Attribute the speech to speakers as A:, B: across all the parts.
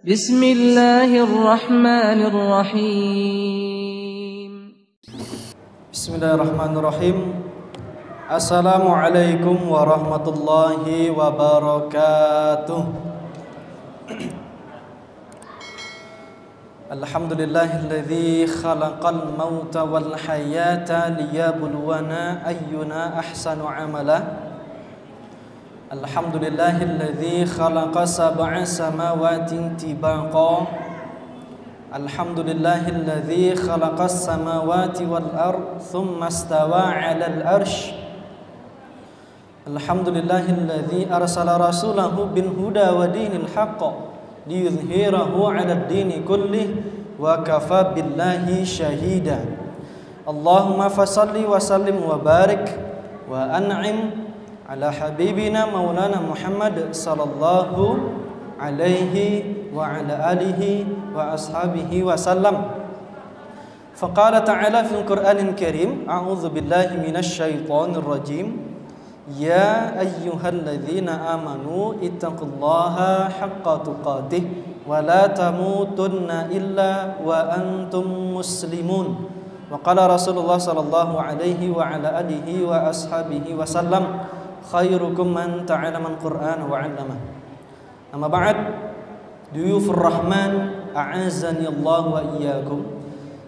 A: Bismillahirrahmanirrahim.
B: Bismillahirrahmanirrahim. Assalamualaikum warahmatullahi wabarakatuh. Alhamdulillahilladzi khalaqal mauta wal hayata liyabluwana ayyuna ahsanu amala. Alhamdulillahilladzi khalaqa sab'a samawatin tibaqa. Alhamdulillahilladzi khalaqas samawati wal ard thumma istawa 'alal arsh. Alhamdulillahilladzi arsala rasulahu bil huda wa dinil haqq liyudhhirahu 'alad dini kullih wa kafa billahi shahida. Allahumma fasalli wa sallim wa barik wa an'im ala habibina maulana Muhammad sallallahu alaihi wa ala alihi wa ashabihi wa sallam. Faqala ta'ala fil Qur'anil Karim, a'udzu billahi minasy syaithanir rajim. Ya ayyuhalladzina amanu ittaqullaha haqqa tuqatih wa la tamutunna illa wa antum muslimun. Wa qala Rasulullah sallallahu alaihi wa ala alihi wa ashabihi wa sallam, khairukum man ta'allama al-Qur'an wa 'allama. Amma ba'd, duyufur rahman a'azani Allah wa iyyakum.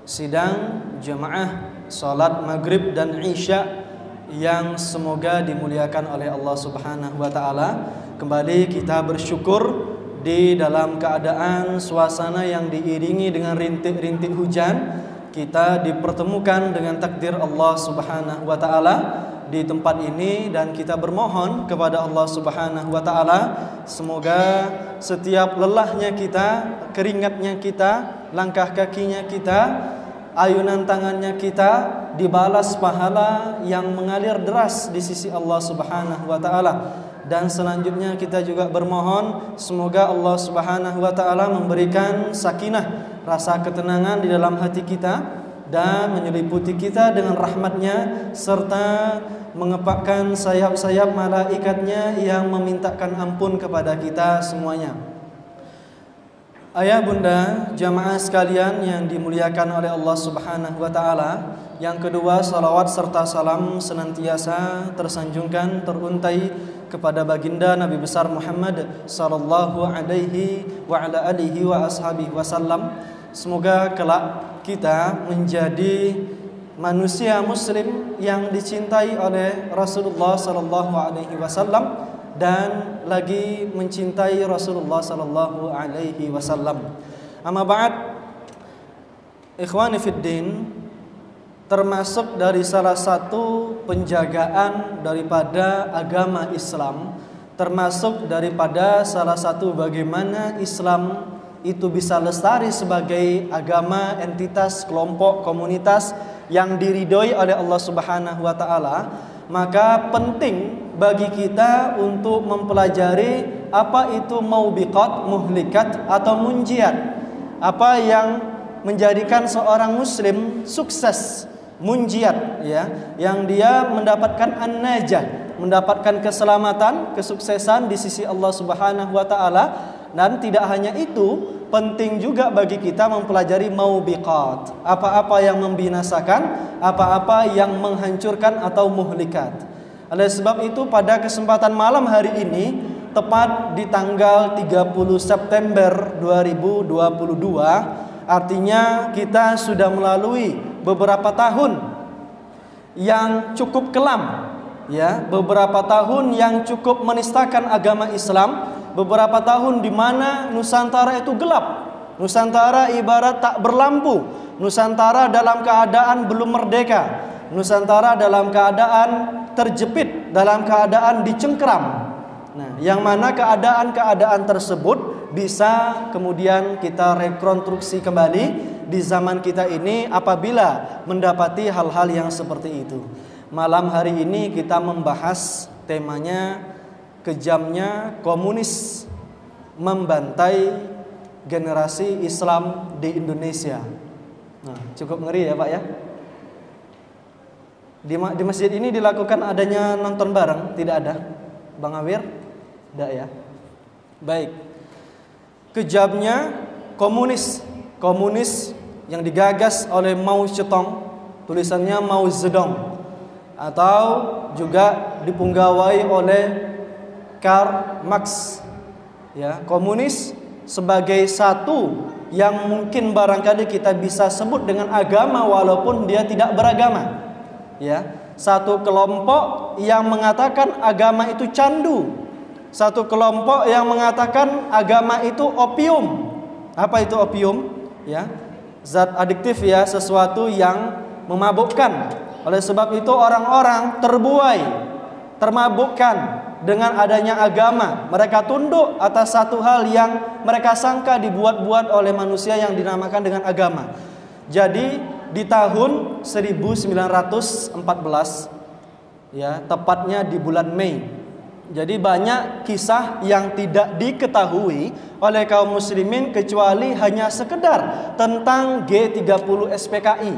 B: Sidang jamaah salat maghrib dan isya yang semoga dimuliakan oleh Allah Subhanahu wa taala. Kembali kita bersyukur di dalam keadaan suasana yang diiringi dengan rintik-rintik hujan. Kita dipertemukan dengan takdir Allah Subhanahu wa taala di tempat ini, dan kita bermohon kepada Allah Subhanahu wa taala semoga setiap lelahnya kita, keringatnya kita, langkah kakinya kita, ayunan tangannya kita dibalas pahala yang mengalir deras di sisi Allah Subhanahu wa taala. Dan selanjutnya kita juga bermohon semoga Allah Subhanahu wa taala memberikan sakinah, rasa ketenangan di dalam hati kita, dan menyeliputi kita dengan rahmatnya, serta mengepakkan sayap-sayap malaikatnya yang memintakan ampun kepada kita semuanya. Ayah bunda jamaah sekalian yang dimuliakan oleh Allah Subhanahu wa taala, yang kedua, salawat serta salam senantiasa tersanjungkan, teruntai kepada baginda Nabi besar Muhammad sallallahu alaihi wa ala alihi wa ashabihi wasallam. Semoga kelak kita menjadi manusia muslim yang dicintai oleh Rasulullah sallallahu alaihi wasallam dan lagi mencintai Rasulullah sallallahu alaihi wasallam. Amma ba'd, ikhwani fid din, termasuk dari salah satu penjagaan daripada agama Islam, termasuk daripada salah satu bagaimana Islam itu bisa lestari sebagai agama, entitas, kelompok, komunitas yang diridhoi oleh Allah Subhanahu wa taala, maka penting bagi kita untuk mempelajari apa itu maubiqat, muhlikat atau munjiat. Apa yang menjadikan seorang muslim sukses, munjiat, ya, yang dia mendapatkan an-najah, mendapatkan keselamatan, kesuksesan di sisi Allah Subhanahu wa taala. Dan tidak hanya itu, penting juga bagi kita mempelajari maubiqat, apa-apa yang membinasakan, apa-apa yang menghancurkan atau muhlikat. Oleh sebab itu, pada kesempatan malam hari ini, tepat di tanggal 30 September 2022, artinya kita sudah melalui beberapa tahun yang cukup kelam, ya, beberapa tahun yang cukup menistakan agama Islam, beberapa tahun di mana Nusantara itu gelap. Nusantara ibarat tak berlampu. Nusantara dalam keadaan belum merdeka. Nusantara dalam keadaan terjepit, dalam keadaan dicengkeram. Nah, yang mana keadaan-keadaan tersebut bisa kemudian kita rekonstruksi kembali di zaman kita ini apabila mendapati hal-hal yang seperti itu. Malam hari ini kita membahas temanya, kejamnya komunis membantai generasi Islam di Indonesia. Nah, cukup ngeri ya Pak ya. Di masjid ini dilakukan adanya nonton bareng? Tidak ada, Bang Awir? Tidak ya. Baik. kejamnya komunis yang digagas oleh Mao Zedong, tulisannya Mao Zedong, atau juga dipunggawai oleh Karl Marx. Ya, komunis sebagai satu yang mungkin barangkali kita bisa sebut dengan agama walaupun dia tidak beragama. Ya, satu kelompok yang mengatakan agama itu candu, satu kelompok yang mengatakan agama itu opium. Apa itu opium? Ya, zat adiktif ya, sesuatu yang memabukkan. Oleh sebab itu orang-orang terbuai, termabukkan dengan adanya agama. Mereka tunduk atas satu hal yang mereka sangka dibuat-buat oleh manusia yang dinamakan dengan agama. Jadi di tahun 1914, ya, tepatnya di bulan Mei. Jadi banyak kisah yang tidak diketahui oleh kaum muslimin kecuali hanya sekedar tentang G30 SPKI.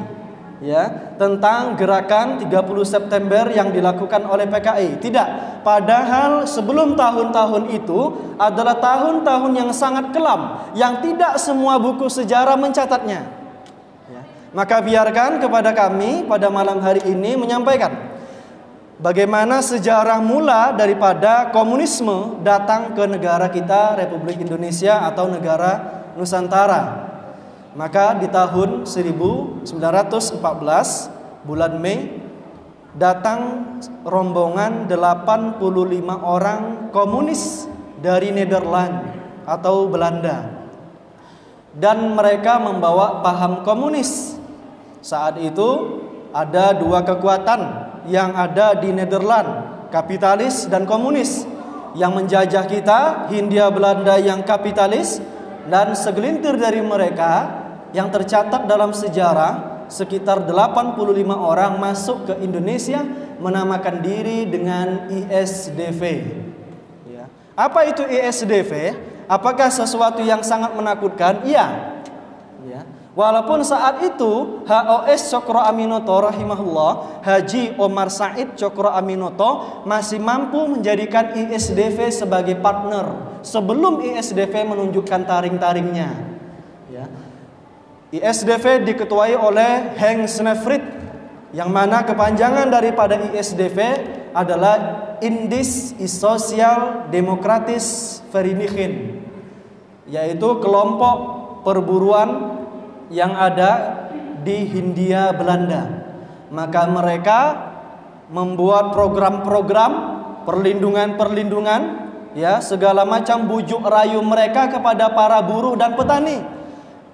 B: Ya, tentang gerakan 30 September yang dilakukan oleh PKI. Tidak, padahal sebelum tahun-tahun itu adalah tahun-tahun yang sangat kelam, yang tidak semua buku sejarah mencatatnya. Ya. Maka biarkan kepada kami pada malam hari ini menyampaikan bagaimana sejarah mula daripada komunisme datang ke negara kita, Republik Indonesia atau negara Nusantara. Maka di tahun 1914 bulan Mei datang rombongan 85 orang komunis dari Nederland atau Belanda. Dan mereka membawa paham komunis. Saat itu ada dua kekuatan yang ada di Nederland, kapitalis dan komunis. Yang menjajah kita, Hindia Belanda yang kapitalis, dan segelintir dari mereka yang tercatat dalam sejarah sekitar 85 orang masuk ke Indonesia menamakan diri dengan ISDV. Ya. Apa itu ISDV? Apakah sesuatu yang sangat menakutkan? Iya. Ya. Walaupun saat itu HOS Cokro Aminoto rahimahullah, Haji Omar Said Cokro Aminoto masih mampu menjadikan ISDV sebagai partner sebelum ISDV menunjukkan taring-taringnya. Ya. ISDV diketuai oleh Henk Snevrit, yang mana kepanjangan daripada ISDV adalah Indische Social Democratische Vereniging, yaitu kelompok perburuan yang ada di Hindia Belanda. Maka mereka membuat program-program perlindungan, ya, segala macam bujuk rayu mereka kepada para buruh dan petani.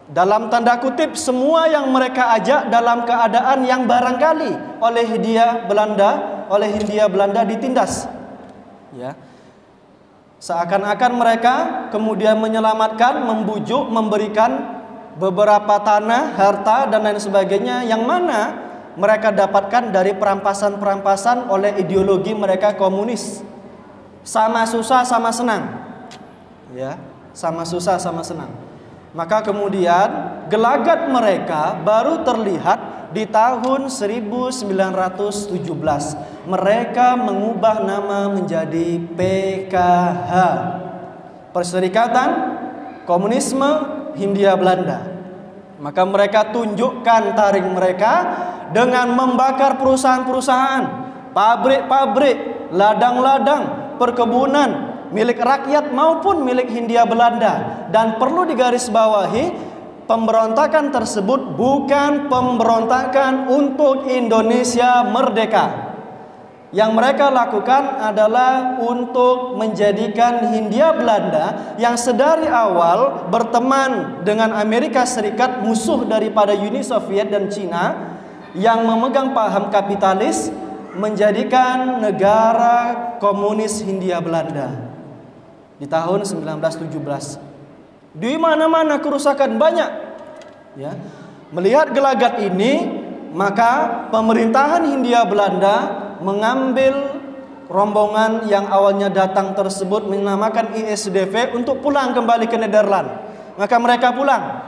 B: Dalam tanda kutip, semua yang mereka ajak dalam keadaan yang barangkali oleh Hindia Belanda ditindas. Ya. Seakan-akan mereka kemudian menyelamatkan, membujuk, memberikan beberapa tanah, harta dan lain sebagainya yang mana mereka dapatkan dari perampasan-perampasan oleh ideologi mereka komunis. Sama susah sama senang. Ya, sama susah sama senang. Maka kemudian gelagat mereka baru terlihat di tahun 1917. Mereka mengubah nama menjadi PKH, Perserikatan Komunisme Hindia Belanda. Maka mereka tunjukkan taring mereka dengan membakar perusahaan-perusahaan, pabrik-pabrik, ladang-ladang, perkebunan milik rakyat maupun milik Hindia Belanda. Dan perlu digarisbawahi, pemberontakan tersebut bukan pemberontakan untuk Indonesia merdeka. Yang mereka lakukan adalah untuk menjadikan Hindia Belanda yang sedari awal berteman dengan Amerika Serikat, musuh daripada Uni Soviet dan Cina yang memegang paham kapitalis, menjadikan negara komunis Hindia Belanda. Di tahun 1917, di mana-mana kerusakan banyak. Ya. Melihat gelagat ini, maka pemerintahan Hindia Belanda mengambil rombongan yang awalnya datang tersebut menamakan ISDV untuk pulang kembali ke Nederland. Maka mereka pulang,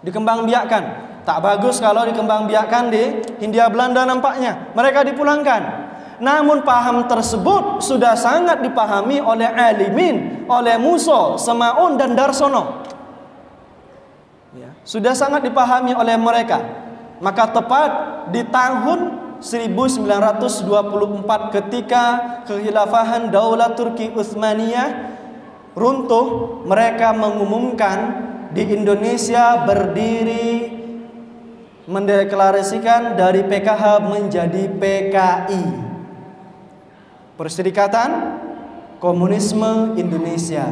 B: dikembangbiakkan. Tak bagus kalau dikembangbiakkan di Hindia Belanda nampaknya. Mereka dipulangkan. Namun paham tersebut sudah sangat dipahami oleh alimin, oleh Musa, Semaun dan Darsono. Ya, sudah sangat dipahami oleh mereka. Maka tepat di tahun 1924 ketika kekhilafahan Daulah Turki Utsmaniyah runtuh, mereka mengumumkan di Indonesia berdiri, mendeklarasikan dari PKH menjadi PKI, Perserikatan Komunisme Indonesia.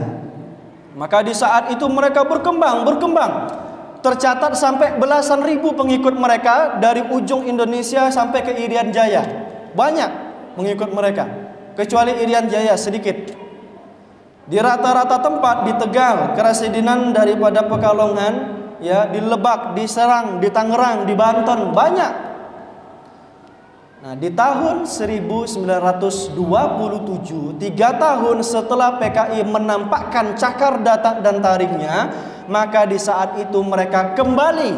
B: Maka di saat itu mereka berkembang. Tercatat sampai belasan ribu pengikut mereka dari ujung Indonesia sampai ke Irian Jaya. Banyak mengikut mereka. Kecuali Irian Jaya sedikit. Di rata-rata tempat, di Tegal, Kerasidinan daripada Pekalongan, ya, di Lebak, di Serang, di Tangerang, di Banten, banyak. Nah, di tahun 1927, 3 tahun setelah PKI menampakkan cakar dan tariknya, maka di saat itu mereka kembali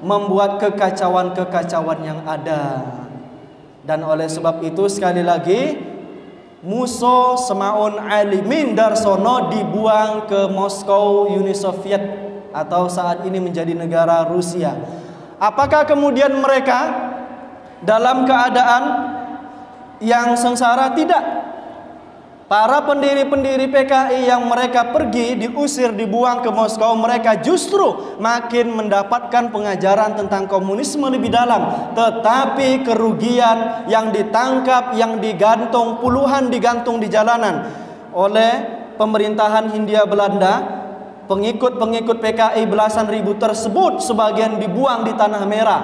B: membuat kekacauan-kekacauan yang ada. Dan oleh sebab itu sekali lagi, Musa, Semaun, Alimin, Darsono dibuang ke Moskow, Uni Soviet, atau saat ini menjadi negara Rusia. Apakah kemudian mereka dalam keadaan yang sengsara? Tidak. Para pendiri-pendiri PKI yang mereka pergi, diusir, dibuang ke Moskow, mereka justru makin mendapatkan pengajaran tentang komunisme lebih dalam. Tetapi kerugian yang ditangkap, yang digantung, puluhan digantung di jalanan oleh pemerintahan Hindia Belanda. Pengikut-pengikut PKI belasan ribu tersebut sebagian dibuang di Tanah Merah,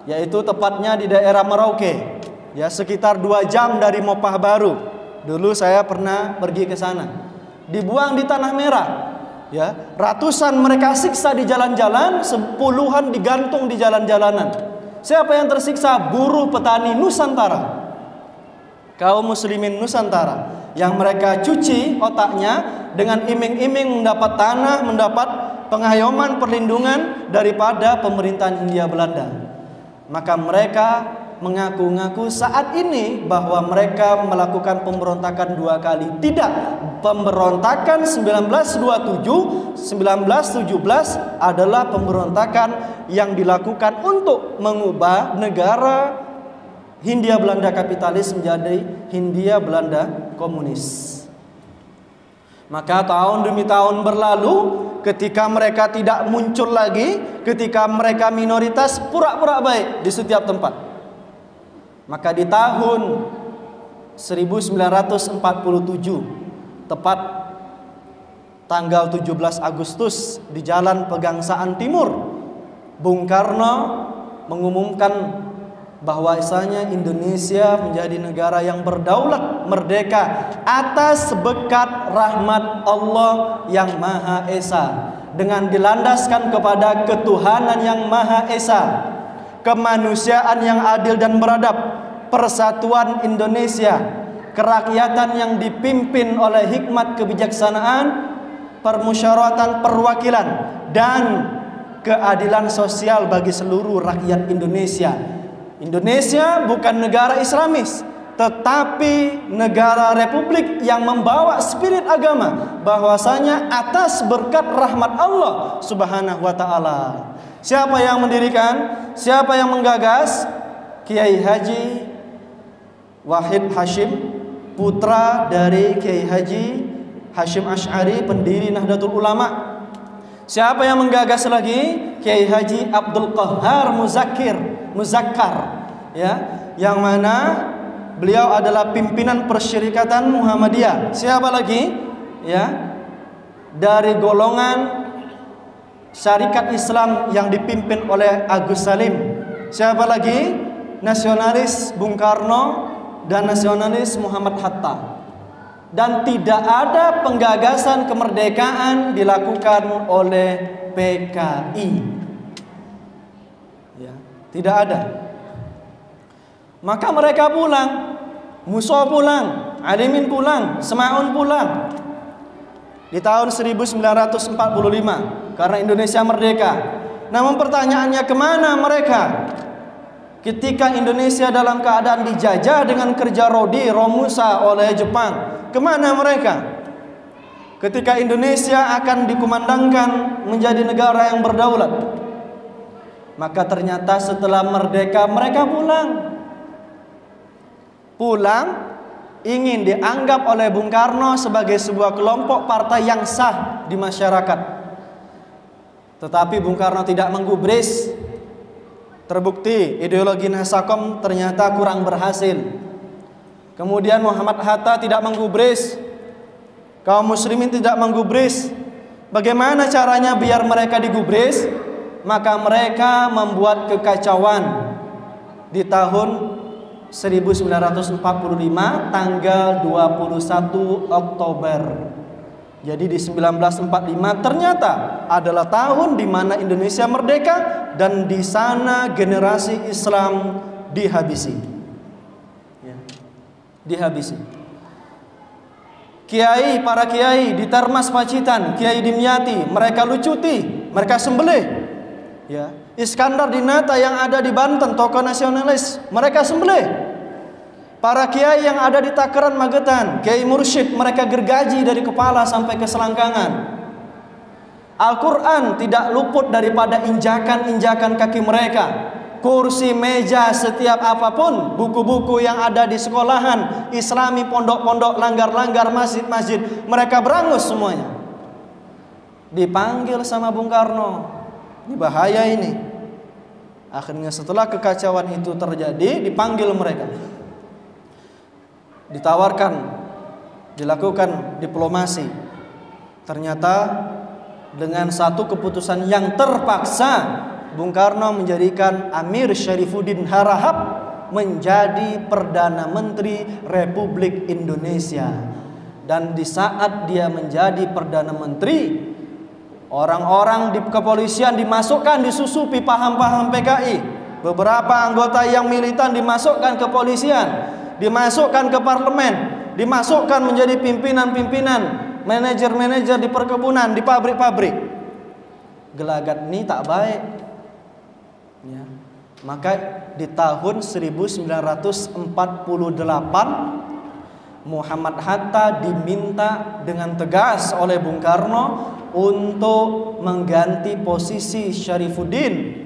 B: yaitu tepatnya di daerah Merauke, ya, sekitar 2 jam dari Mopah Baru. Dulu saya pernah pergi ke sana. Dibuang di Tanah Merah, ya. Ratusan mereka siksa di jalan-jalan, sepuluhan digantung di jalan-jalanan. Siapa yang tersiksa? Buruh petani Nusantara, kaum muslimin Nusantara, yang mereka cuci otaknya dengan iming-iming mendapat tanah, mendapat penghayoman, perlindungan daripada pemerintahan Hindia Belanda. Maka mereka mengaku-ngaku saat ini bahwa mereka melakukan pemberontakan 2 kali. Tidak, pemberontakan 1927, 1917 adalah pemberontakan yang dilakukan untuk mengubah negara Hindia Belanda kapitalis menjadi Hindia Belanda komunis. Maka tahun demi tahun berlalu, ketika mereka tidak muncul lagi, ketika mereka minoritas, pura-pura baik di setiap tempat. Maka di tahun 1947, tepat tanggal 17 Agustus di Jalan Pegangsaan Timur, Bung Karno mengumumkan bahwasanya Indonesia menjadi negara yang berdaulat, merdeka atas berkat rahmat Allah yang Maha Esa, dengan dilandaskan kepada ketuhanan yang Maha Esa, kemanusiaan yang adil dan beradab, persatuan Indonesia, kerakyatan yang dipimpin oleh hikmat kebijaksanaan, permusyawaratan perwakilan, dan keadilan sosial bagi seluruh rakyat Indonesia. Indonesia bukan negara Islamis, tetapi negara republik yang membawa spirit agama, bahwasanya atas berkat rahmat Allah Subhanahu wa taala. Siapa yang mendirikan? Siapa yang menggagas? Kiai Haji Wahid Hashim, putra dari Kiai Haji Hashim Asy'ari, pendiri Nahdlatul Ulama. Siapa yang menggagas lagi? Kiai Haji Abdul Qahhar Muzakkar, ya, yang mana beliau adalah pimpinan Persyarikatan Muhammadiyah. Siapa lagi? Ya, dari golongan Syarikat Islam yang dipimpin oleh Agus Salim. Siapa lagi? Nasionalis Bung Karno dan nasionalis Muhammad Hatta. Dan tidak ada penggagasan kemerdekaan dilakukan oleh PKI, ya, tidak ada. Maka mereka pulang, Musa pulang, Alimin pulang, Semaun pulang di tahun 1945 karena Indonesia merdeka. Namun pertanyaannya, kemana mereka? Ketika Indonesia dalam keadaan dijajah dengan kerja rodi Romusa oleh Jepang, kemana mereka? Ketika Indonesia akan dikumandangkan menjadi negara yang berdaulat, maka ternyata setelah merdeka mereka pulang ingin dianggap oleh Bung Karno sebagai sebuah kelompok partai yang sah di masyarakat. Tetapi Bung Karno tidak menggubris. Terbukti ideologi Nasakom ternyata kurang berhasil. Kemudian Muhammad Hatta tidak menggubris, kaum muslimin tidak menggubris. Bagaimana caranya biar mereka digubris? Maka mereka membuat kekacauan di tahun 1945 tanggal 21 Oktober. Jadi di 1945 ternyata adalah tahun di mana Indonesia merdeka dan di sana generasi Islam dihabisi. Dihabisi. Para kiai di Termas Pacitan, Kiai Dimyati, mereka lucuti, mereka sembelih. Ya. Iskandar Dinata yang ada di Banten, tokoh nasionalis, mereka sembelih. Para kiai yang ada di Takaran Magetan, Kiai Mursyid, mereka gergaji dari kepala sampai ke selangkangan. Al-Quran tidak luput daripada injakan-injakan kaki mereka. Kursi, meja, setiap apapun, buku-buku yang ada di sekolahan Islami, pondok-pondok, langgar-langgar, masjid-masjid, mereka berangus semuanya. Dipanggil sama Bung Karno. Ini bahaya ini. Akhirnya setelah kekacauan itu terjadi, dipanggil mereka. Ditawarkan, dilakukan diplomasi. Ternyata dengan satu keputusan yang terpaksa, Bung Karno menjadikan Amir Syarifuddin Harahap menjadi Perdana Menteri Republik Indonesia. Dan di saat dia menjadi Perdana Menteri, orang-orang di kepolisian dimasukkan, disusupi paham-paham PKI. Beberapa anggota yang militan dimasukkan ke kepolisian, dimasukkan ke parlemen, dimasukkan menjadi pimpinan-pimpinan, manajer-manajer di perkebunan, di pabrik-pabrik. Gelagat ini tak baik. Ya. Maka di tahun 1948 Muhammad Hatta diminta dengan tegas oleh Bung Karno untuk mengganti posisi Syarifuddin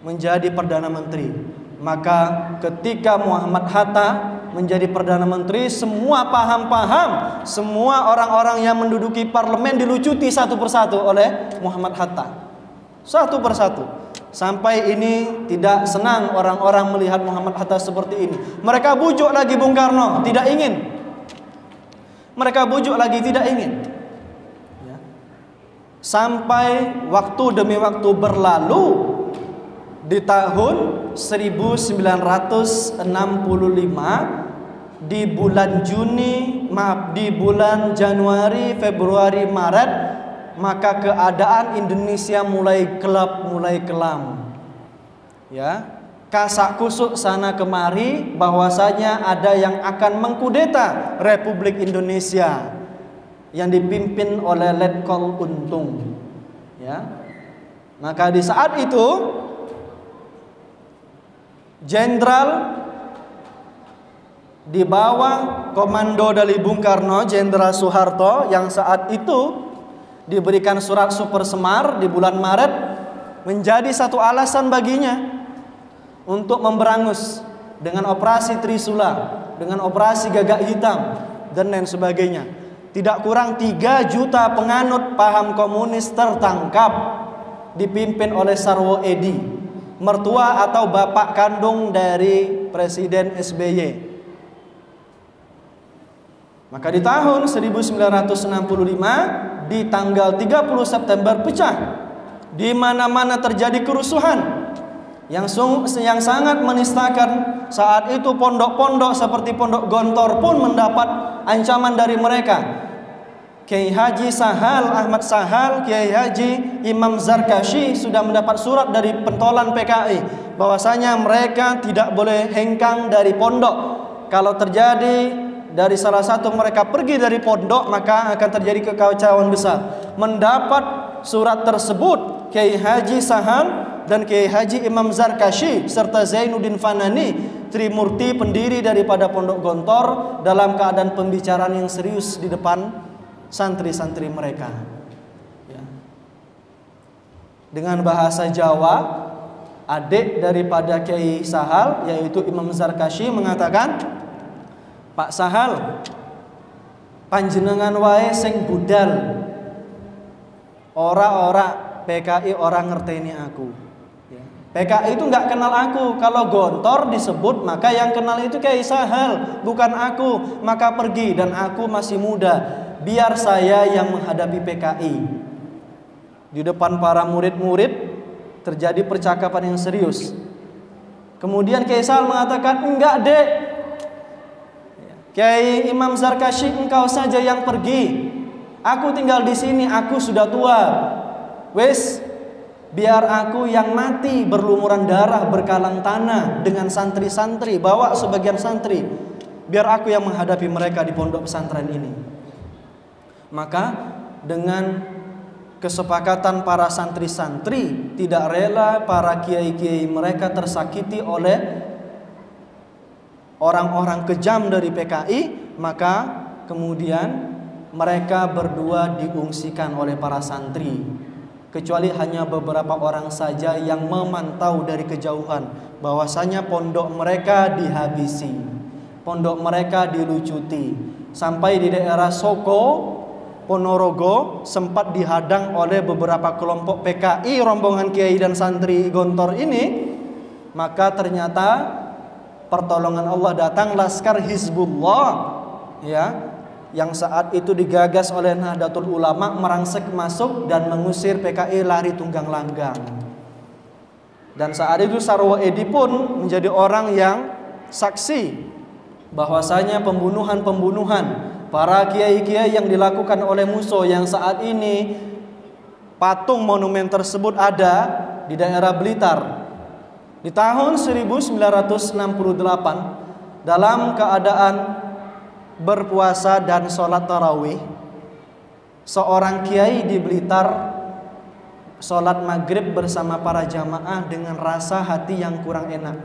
B: menjadi Perdana Menteri. Maka ketika Muhammad Hatta menjadi Perdana Menteri, semua paham-paham, semua orang-orang yang menduduki parlemen dilucuti satu persatu oleh Muhammad Hatta. Satu persatu. Sampai ini tidak senang orang-orang melihat Muhammad Hatta seperti ini. Mereka bujuk lagi Bung Karno, tidak ingin. Mereka bujuk lagi, tidak ingin. Ya. Sampai waktu demi waktu berlalu, di tahun 1965 di bulan di bulan Januari, Februari, Maret, maka keadaan Indonesia mulai gelap, mulai kelam. Ya, kasak kusuk sana kemari bahwasanya ada yang akan mengkudeta Republik Indonesia yang dipimpin oleh Letkol Untung. Ya. Maka di saat itu Jenderal di bawah komando dari Bung Karno, Jenderal Soeharto, yang saat itu diberikan surat Super Semar di bulan Maret, menjadi satu alasan baginya untuk memberangus dengan operasi Trisula, dengan operasi Gagak Hitam, dan lain sebagainya. Tidak kurang 3 juta penganut paham komunis tertangkap, dipimpin oleh Sarwo Edi, mertua atau bapak kandung dari Presiden SBY. Maka di tahun 1965 di tanggal 30 September pecah. Di mana-mana terjadi kerusuhan yang sangat menistakan. Saat itu pondok-pondok seperti Pondok Gontor pun mendapat ancaman dari mereka. Kiai Haji Sahal, Ahmad Sahal, Kiai Haji Imam Zarkashi sudah mendapat surat dari pentolan PKI bahwasanya mereka tidak boleh hengkang dari pondok. Kalau terjadi dari salah satu mereka pergi dari pondok, maka akan terjadi kekacauan besar. Mendapat surat tersebut, Kiai Haji Sahal dan Kiai Haji Imam Zarkashi serta Zainuddin Fanani, Trimurti pendiri daripada Pondok Gontor, dalam keadaan pembicaraan yang serius di depan santri-santri mereka. Ya. Dengan bahasa Jawa, adik daripada Kiai Sahal yaitu Imam Zarkashi mengatakan, Pak Sahal, panjenengan wae sing budal, ora PKI orang ngerteni aku. Ya. PKI itu nggak kenal aku. Kalau Gontor disebut maka yang kenal itu Kiai Sahal, bukan aku. Maka pergi, dan aku masih muda, biar saya yang menghadapi PKI. Di depan para murid-murid terjadi percakapan yang serius. Kemudian Kiai Sahal mengatakan, enggak dek, Kiai Imam Zarkashi engkau saja yang pergi. Aku tinggal di sini, aku sudah tua. Wes, biar aku yang mati berlumuran darah berkalang tanah dengan santri-santri, bawa sebagian santri. Biar aku yang menghadapi mereka di pondok pesantren ini. Maka dengan kesepakatan para santri-santri, tidak rela para kiai-kiai mereka tersakiti oleh orang-orang kejam dari PKI, maka kemudian mereka berdua diungsikan oleh para santri, kecuali hanya beberapa orang saja yang memantau dari kejauhan bahwasanya pondok mereka dihabisi, pondok mereka dilucuti. Sampai di daerah Soko, Ponorogo sempat dihadang oleh beberapa kelompok PKI, rombongan kiai dan santri Gontor ini. Maka ternyata pertolongan Allah datang, Laskar Hizbullah, ya, yang saat itu digagas oleh Nahdlatul Ulama merangsek masuk dan mengusir PKI lari tunggang langgang. Dan saat itu Sarwo Edi pun menjadi orang yang saksi bahwasanya pembunuhan para kiai-kiai yang dilakukan oleh musuh, yang saat ini patung monumen tersebut ada di daerah Blitar. Di tahun 1968, dalam keadaan berpuasa dan sholat tarawih, seorang kiai di Blitar sholat maghrib bersama para jamaah dengan rasa hati yang kurang enak.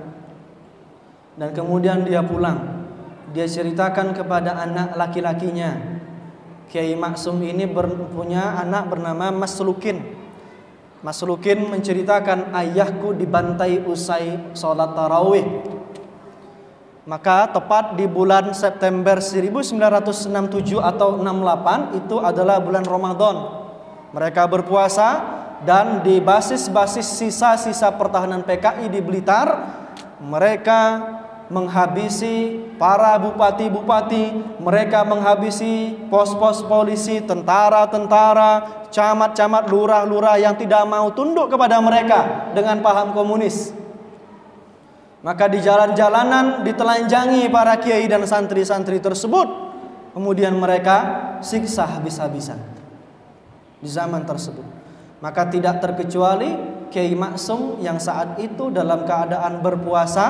B: Dan kemudian dia pulang. Dia ceritakan kepada anak laki-lakinya. Kiai Maksum ini punya anak bernama Mas Lukin. Mas Lukin menceritakan, ayahku dibantai usai sholat tarawih. Maka tepat di bulan September 1967 atau 68, itu adalah bulan Ramadan. Mereka berpuasa, dan di basis-basis sisa-sisa pertahanan PKI di Blitar, mereka menghabisi para bupati-bupati, mereka menghabisi pos-pos polisi, tentara-tentara, camat-camat, lurah-lurah yang tidak mau tunduk kepada mereka dengan paham komunis. Maka di jalan-jalanan ditelanjangi para kiai dan santri-santri tersebut. Kemudian mereka siksa habis-habisan di zaman tersebut. Maka tidak terkecuali Kiai Maksum yang saat itu dalam keadaan berpuasa,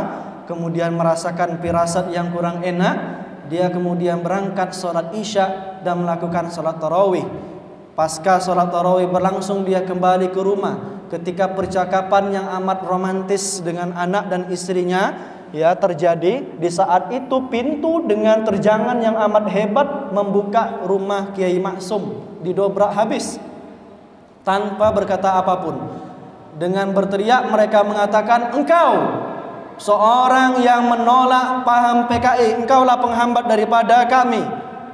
B: kemudian merasakan firasat yang kurang enak. Dia kemudian berangkat sholat isya dan melakukan sholat tarawih. Pasca sholat tarawih berlangsung, dia kembali ke rumah. Ketika percakapan yang amat romantis dengan anak dan istrinya ya terjadi, di saat itu pintu dengan terjangan yang amat hebat membuka rumah Kiai Maksum, didobrak habis tanpa berkata apapun. Dengan berteriak mereka mengatakan, engkau seorang yang menolak paham PKI, engkaulah penghambat daripada kami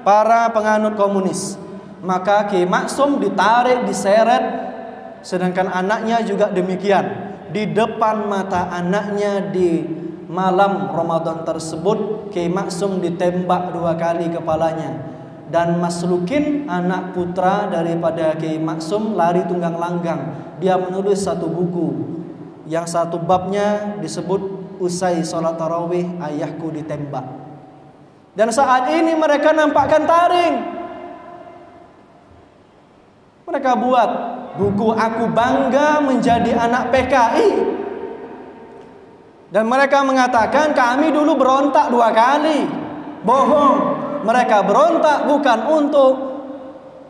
B: para penganut komunis. Maka Kiai Maksum ditarik, diseret, sedangkan anaknya juga demikian. Di depan mata anaknya di malam Ramadan tersebut, Kiai Maksum ditembak 2 kali kepalanya. Dan Mas Lukin, anak putra daripada Kiai Maksum, lari tunggang langgang. Dia menulis satu buku yang satu babnya disebut usai sholat tarawih ayahku ditembak. Dan saat ini mereka nampakkan taring. Mereka buat buku Aku Bangga Menjadi Anak PKI. Dan mereka mengatakan kami dulu berontak 2 kali. Bohong. Mereka berontak bukan untuk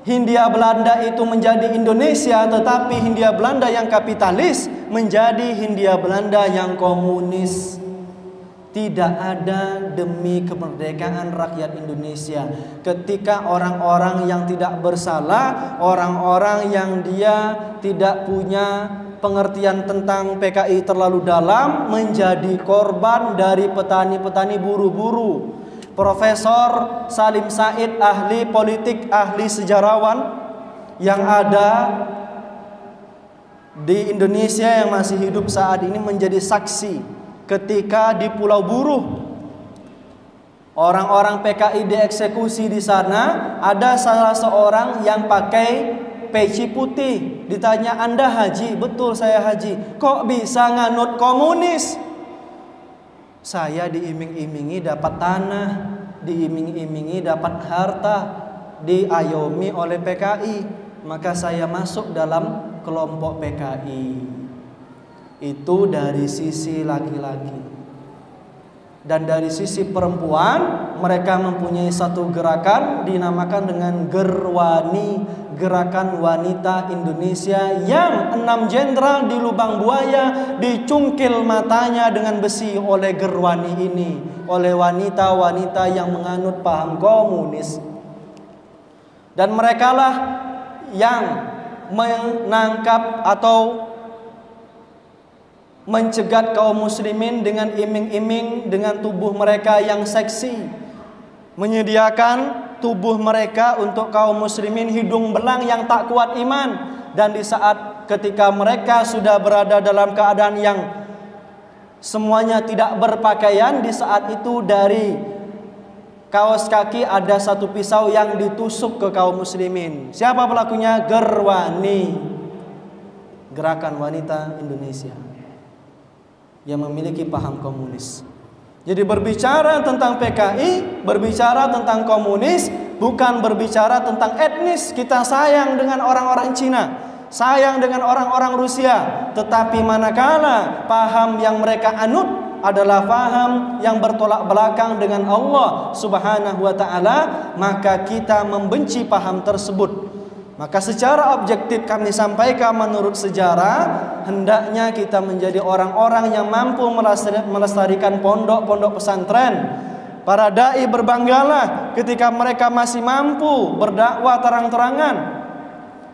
B: Hindia Belanda itu menjadi Indonesia, tetapi Hindia Belanda yang kapitalis menjadi Hindia Belanda yang komunis. Tidak ada demi kemerdekaan rakyat Indonesia ketika orang-orang yang tidak bersalah, orang-orang yang dia tidak punya pengertian tentang PKI terlalu dalam, menjadi korban dari petani-petani buru-buru. Profesor Salim Said, ahli politik, ahli sejarawan yang ada di Indonesia yang masih hidup saat ini, menjadi saksi ketika di Pulau Buruh orang-orang PKI dieksekusi di sana. Ada salah seorang yang pakai peci putih. Ditanya, "Anda haji?" "Betul, saya haji." "Kok bisa nganut komunis?" "Saya diiming-imingi dapat tanah, diiming-imingi dapat harta, diayomi oleh PKI, maka saya masuk dalam kelompok PKI." Itu dari sisi laki-laki. Dan dari sisi perempuan, mereka mempunyai satu gerakan dinamakan dengan Gerwani, Gerakan Wanita Indonesia, yang 6 jenderal di Lubang Buaya dicungkil matanya dengan besi oleh Gerwani ini, oleh wanita-wanita yang menganut paham komunis. Dan merekalah yang menangkap atau mencegat kaum muslimin dengan iming-iming dengan tubuh mereka yang seksi, menyediakan tubuh mereka untuk kaum muslimin hidung belang yang tak kuat iman. Dan di saat ketika mereka sudah berada dalam keadaan yang semuanya tidak berpakaian, di saat itu dari kaos kaki ada satu pisau yang ditusuk ke kaum muslimin. Siapa pelakunya? Gerwani, Gerakan Wanita Indonesia, yang memiliki paham komunis. Jadi berbicara tentang PKI, berbicara tentang komunis, bukan berbicara tentang etnis. Kita sayang dengan orang-orang Cina, sayang dengan orang-orang Rusia, tetapi manakala paham yang mereka anut adalah paham yang bertolak belakang dengan Allah Subhanahu wa ta'ala, maka kita membenci paham tersebut. Maka secara objektif kami sampaikan, menurut sejarah, hendaknya kita menjadi orang-orang yang mampu melestarikan pondok-pondok pesantren. Para dai berbanggalah ketika mereka masih mampu berdakwah terang-terangan.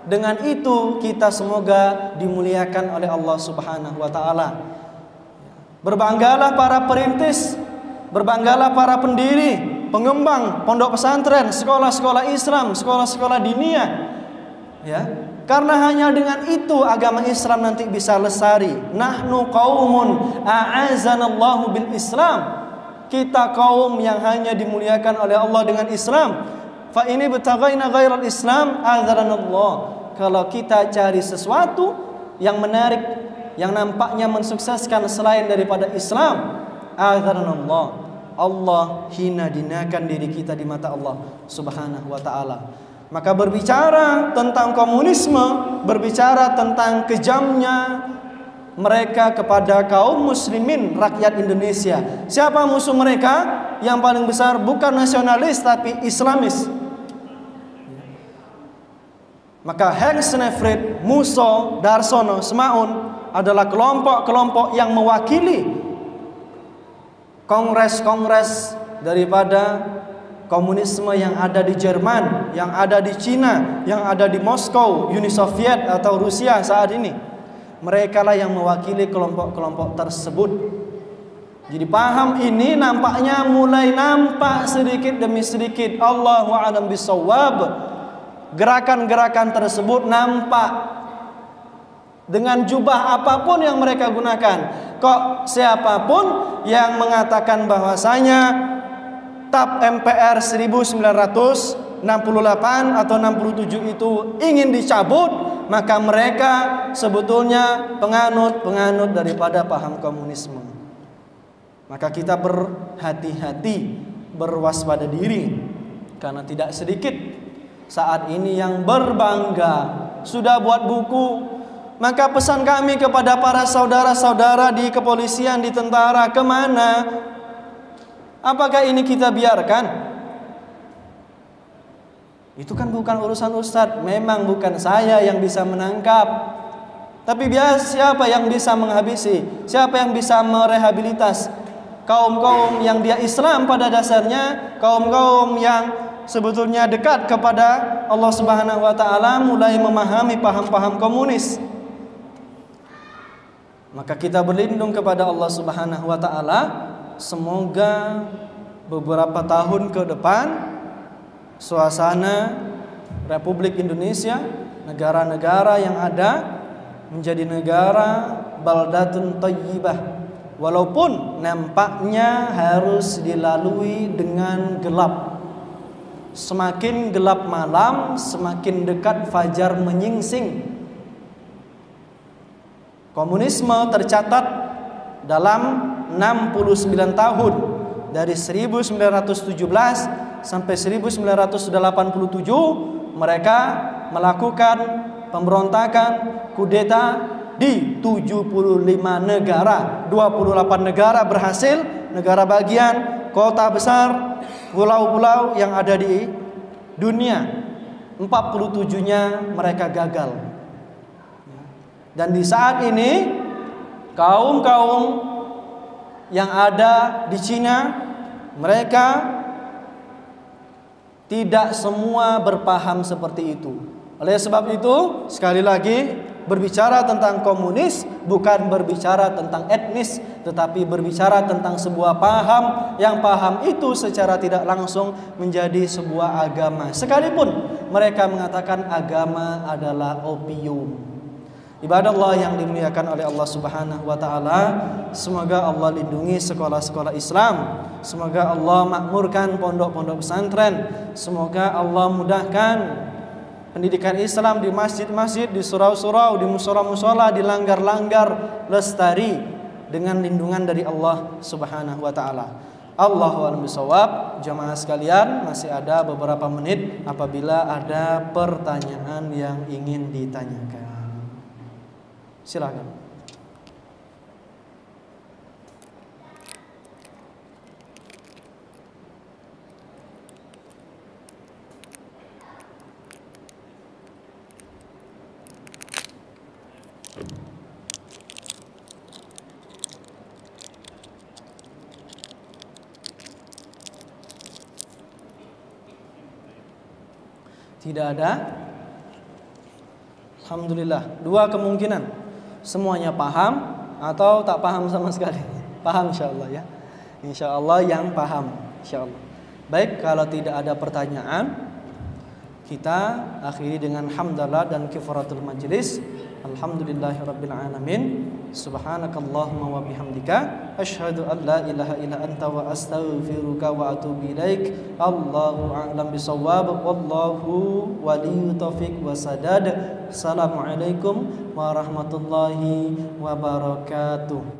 B: Dengan itu kita semoga dimuliakan oleh Allah Subhanahu wa ta'ala. Berbanggalah para perintis, berbanggalah para pendiri, pengembang pondok pesantren, sekolah-sekolah Islam, sekolah-sekolah diniyah. Ya, karena hanya dengan itu agama Islam nanti bisa lestari. Nahnu qaumun a'azanallahu bil Islam. Kita kaum yang hanya dimuliakan oleh Allah dengan Islam. Fa ini betagaina ghairal Islam a'adzanallah. Kalau kita cari sesuatu yang menarik, yang nampaknya mensukseskan selain daripada Islam, a'adzanallah, Allah hina dinakan diri kita di mata Allah Subhanahu wa ta'ala. Maka berbicara tentang komunisme, berbicara tentang kejamnya mereka kepada kaum muslimin rakyat Indonesia. Siapa musuh mereka? Yang paling besar bukan nasionalis tapi Islamis. Maka Hans Snefrid, Musso, Darsono, Semaun adalah kelompok-kelompok yang mewakili kongres-kongres daripada komunisme yang ada di Jerman, yang ada di Cina, yang ada di Moskow, Uni Soviet atau Rusia saat ini. Mereka lah yang mewakili kelompok-kelompok tersebut. Jadi paham ini nampaknya mulai nampak sedikit demi sedikit. Allahu a'lam bishawab. Gerakan-gerakan tersebut nampak dengan jubah apapun yang mereka gunakan. Kok siapapun yang mengatakan bahwasanya TAP MPR 1968 atau 67 itu ingin dicabut, maka mereka sebetulnya penganut daripada paham komunisme. Maka kita berhati-hati, berwaspada diri, karena tidak sedikit saat ini yang berbangga sudah buat buku. Maka pesan kami kepada para saudara-saudara di kepolisian, di tentara, kemana? Apakah ini kita biarkan? Itu kan bukan urusan ustadz. Memang bukan saya yang bisa menangkap, tapi siapa yang bisa menghabisi? Siapa yang bisa merehabilitas kaum-kaum yang dia Islam pada dasarnya, kaum-kaum yang sebetulnya dekat kepada Allah Subhanahu wa taala, mulai memahami paham-paham komunis. Maka kita berlindung kepada Allah Subhanahu wa taala, semoga beberapa tahun ke depan suasana Republik Indonesia, negara-negara yang ada, menjadi negara baldatun thayyibah, walaupun nampaknya harus dilalui dengan gelap. Semakin gelap malam, semakin dekat fajar menyingsing. Komunisme tercatat dalam 69 tahun, dari 1917 sampai 1987 mereka melakukan pemberontakan, kudeta di 75 negara. 28 negara berhasil, negara bagian, kota besar, pulau-pulau yang ada di dunia. 47-nya mereka gagal. Dan di saat ini kaum-kaum yang ada di Cina, mereka tidak semua berpaham seperti itu. Oleh sebab itu, sekali lagi, berbicara tentang komunis bukan berbicara tentang etnis, tetapi berbicara tentang sebuah paham, yang paham itu secara tidak langsung menjadi sebuah agama. Sekalipun mereka mengatakan agama adalah opium. Ibadah Allah yang dimuliakan oleh Allah Subhanahu wa taala, semoga Allah lindungi sekolah-sekolah Islam, semoga Allah makmurkan pondok-pondok pesantren, semoga Allah mudahkan pendidikan Islam di masjid-masjid, di surau-surau, di musola-musola, di langgar-langgar lestari dengan lindungan dari Allah Subhanahu wa taala. Allahu a'lam bishawab. Jamaah sekalian, masih ada beberapa menit apabila ada pertanyaan yang ingin ditanyakan. Silakan. Tidak ada? Alhamdulillah. Dua kemungkinan. Semuanya paham atau tak paham sama sekali. Paham insyaallah ya. Insyaallah yang paham insyaallah. Baik, kalau tidak ada pertanyaan, kita akhiri dengan hamdalah dan kifaratul majlis. Alhamdulillahirabbil alamin. Subhanakallahumma wa bihamdika asyhadu an la ilaha illa anta wa astaghfiruka wa atubu ilaik. Allahu a'lam bishawab, wallahu waliyut taufiq wasadad. Assalamualaikum warahmatullahi wabarakatuh.